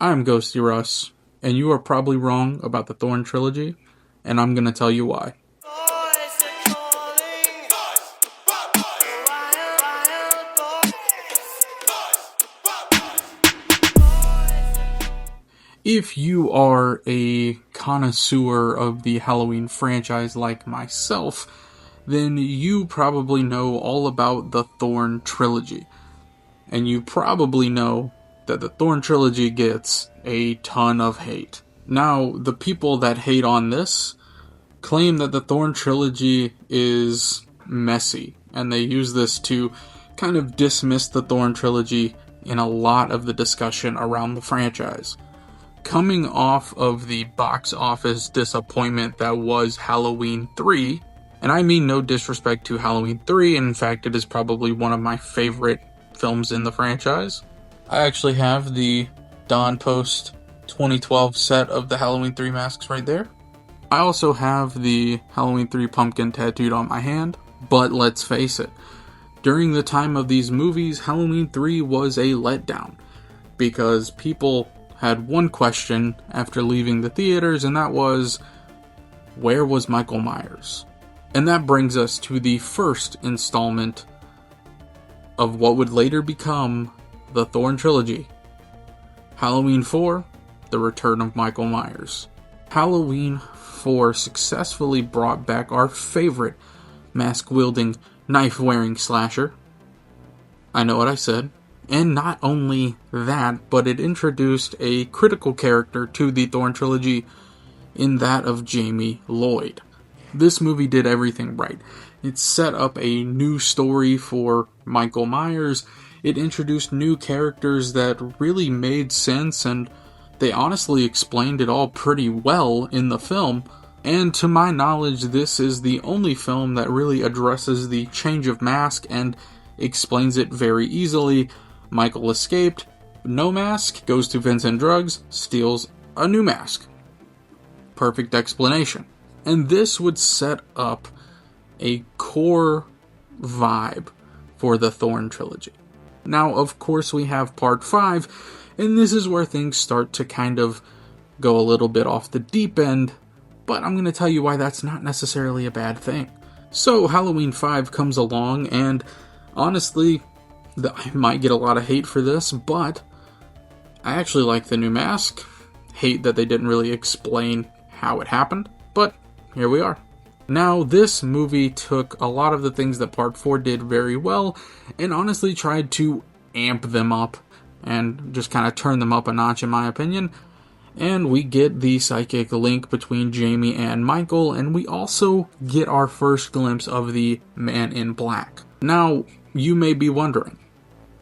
I'm Ghosty Russ, and you are probably wrong about the THORN trilogy, and I'm gonna tell you why. If you are a connoisseur of the Halloween franchise like myself, then you probably know all about the THORN trilogy. And you probably know that the THORN trilogy gets a ton of hate. Now, the people that hate on this claim that the THORN trilogy is messy, and they use this to kind of dismiss the THORN trilogy in a lot of the discussion around the franchise. Coming off of the box office disappointment that was Halloween 3, and I mean no disrespect to Halloween 3, and in fact it is probably one of my favorite films in the franchise. I actually have the Dawn Post 2012 set of the Halloween 3 masks right there. I also have the Halloween 3 pumpkin tattooed on my hand, but let's face it, during the time of these movies, Halloween 3 was a letdown, because people had one question after leaving the theaters, and that was, where was Michael Myers? And that brings us to the first installment of what would later become the THORN trilogy. Halloween 4, The Return of Michael Myers. Halloween 4 successfully brought back our favorite mask-wielding, knife-wearing slasher. I know what I said. And not only that, but it introduced a critical character to the THORN trilogy in that of Jamie Lloyd. This movie did everything right. It set up a new story for Michael Myers. It introduced new characters that really made sense, and they honestly explained it all pretty well in the film. And to my knowledge, this is the only film that really addresses the change of mask and explains it very easily. Michael escaped, no mask, goes to Vincent Drugs, steals a new mask. Perfect explanation. And this would set up a core vibe for the THORN trilogy. Now, of course, we have part 5, and this is where things start to kind of go a little bit off the deep end, but I'm going to tell you why that's not necessarily a bad thing. So, Halloween 5 comes along, and honestly, I might get a lot of hate for this, but I actually like the new mask. Hate that they didn't really explain how it happened, but here we are. Now, this movie took a lot of the things that Part 4 did very well, and honestly tried to amp them up, and just kind of turn them up a notch in my opinion. And we get the psychic link between Jamie and Michael, and we also get our first glimpse of the Man in Black. Now, you may be wondering,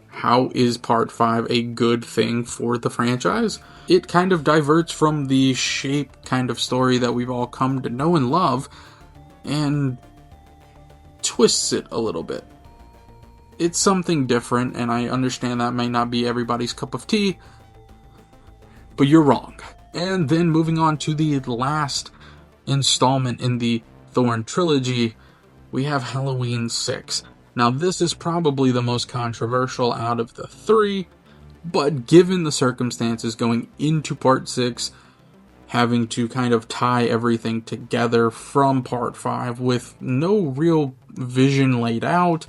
how is Part 5 a good thing for the franchise? It kind of diverts from the shape kind of story that we've all come to know and love, and twists it a little bit. It's something different, and I understand that may not be everybody's cup of tea, but you're wrong. And then moving on to the last installment in the THORN trilogy, we have Halloween 6. Now, this is probably the most controversial out of the 3, but given the circumstances going into Part 6, having to kind of tie everything together from Part 5 with no real vision laid out,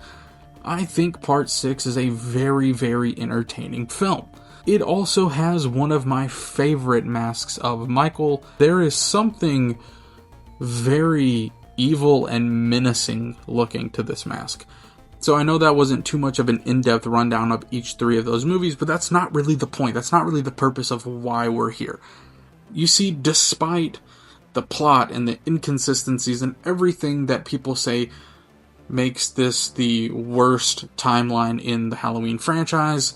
I think Part 6 is a very, very entertaining film. It also has one of my favorite masks of Michael. There is something very evil and menacing looking to this mask. So I know that wasn't too much of an in-depth rundown of each 3 of those movies, but that's not really the point. That's not really the purpose of why we're here. You see, despite the plot and the inconsistencies and everything that people say makes this the worst timeline in the Halloween franchise,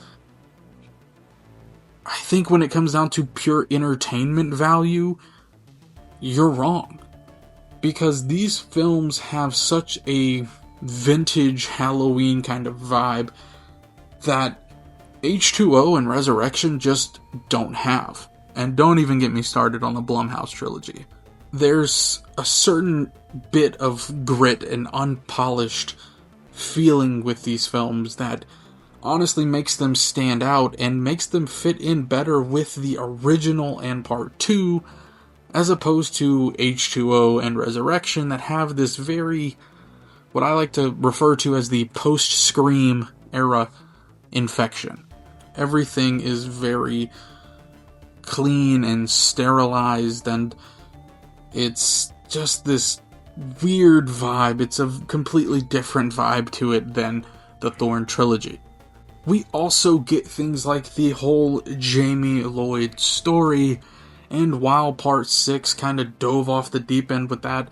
I think when it comes down to pure entertainment value, you're wrong. Because these films have such a vintage Halloween kind of vibe that H2O and Resurrection just don't have. And don't even get me started on the Blumhouse trilogy. There's a certain bit of grit and unpolished feeling with these films that honestly makes them stand out and makes them fit in better with the original and part 2, as opposed to H2O and Resurrection that have this very, what I like to refer to as the post-Scream era infection. Everything is very clean and sterilized, and it's just this weird vibe. It's a completely different vibe to it than the THORN trilogy. We also get things like the whole Jamie Lloyd story, and while part 6 kind of dove off the deep end with that,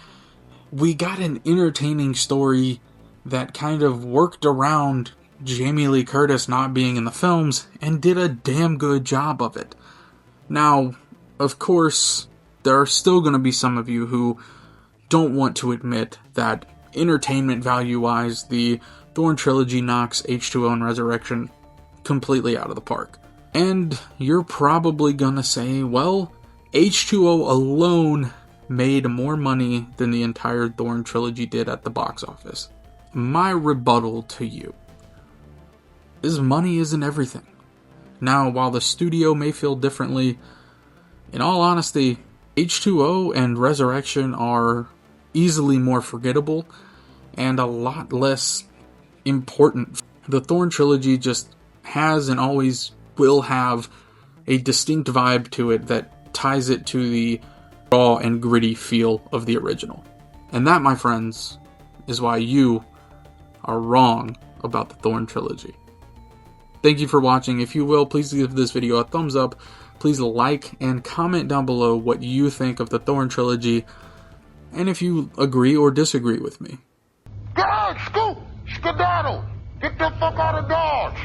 we got an entertaining story that kind of worked around Jamie Lee Curtis not being in the films and did a damn good job of it. Now, of course, there are still going to be some of you who don't want to admit that entertainment value-wise, the THORN trilogy knocks H2O and Resurrection completely out of the park. And you're probably going to say, well, H2O alone made more money than the entire THORN trilogy did at the box office. My rebuttal to you is money isn't everything. Now, while the studio may feel differently, in all honesty, H2O and Resurrection are easily more forgettable and a lot less important. The THORN trilogy just has and always will have a distinct vibe to it that ties it to the raw and gritty feel of the original. And that, my friends, is why you are wrong about the THORN trilogy. Thank you for watching. If you will, please give this video a thumbs up. Please like and comment down below what you think of the THORN trilogy, and if you agree or disagree with me. Get out, scoot! Skedaddle! Get the fuck out of Dodge!